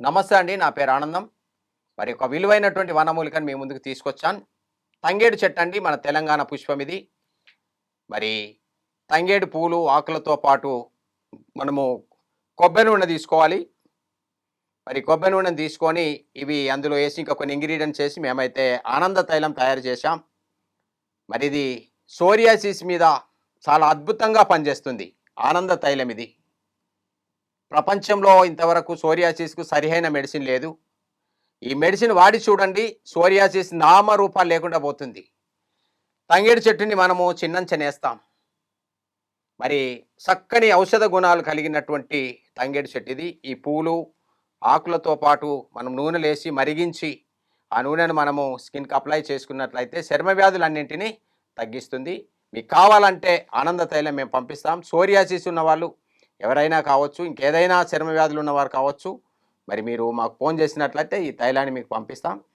నమస్తే అండి. నా పేరు ఆనందం. మరి ఒక విలువైనటువంటి వనమూలికను మీ ముందుకు తీసుకొచ్చాను. తంగేడు చెట్టు అండి. మన తెలంగాణ పుష్పం ఇది. మరి తంగేడు పూలు, ఆకులతో పాటు మనము కొబ్బరి నూనె తీసుకోవాలి. మరి కొబ్బరి నూనెను తీసుకొని ఇవి అందులో ఏసి ఇంకా కొన్ని ఇంగ్రీడియెంట్స్ ఏసి మేమైతే ఆనంద తైలం తయారు చేశాం. మరి ఇది సోరియాసిస్ మీద చాలా అద్భుతంగా పనిచేస్తుంది. ఆనంద తైలం ఇది. ప్రపంచంలో ఇంతవరకు సోరియాసిస్‌కు సరియైన మెడిసిన్ లేదు. ఈ మెడిసిన్ వాడి చూడండి. సోరియాసిస్ నామరూపాలు లేకుండా పోతుంది. తంగేడు చెట్టుని మనము చిన్నంచనేస్తాం. మరి చక్కని ఔషధ గుణాలు కలిగినటువంటి తంగేడు చెట్టు ఇది. ఈ పూలు, ఆకులతో పాటు మనం నూనెలేసి మరిగించి, ఆ నూనెను మనము స్కిన్‌కి అప్లై చేసుకున్నట్లయితే చర్మ వ్యాధులన్నింటినీ తగ్గిస్తుంది. మీకు కావాలంటే ఆనంద తైలం మేము పంపిస్తాం. సోరియాసిస్ ఉన్నవాళ్ళు ఎవరైనా కావచ్చు, ఇంకేదైనా చర్మ వ్యాధులు ఉన్నవారు కావచ్చు. మరి మీరు మాకు ఫోన్ చేసినట్లయితే ఈ తైలాన్ని మీకు పంపిస్తాం.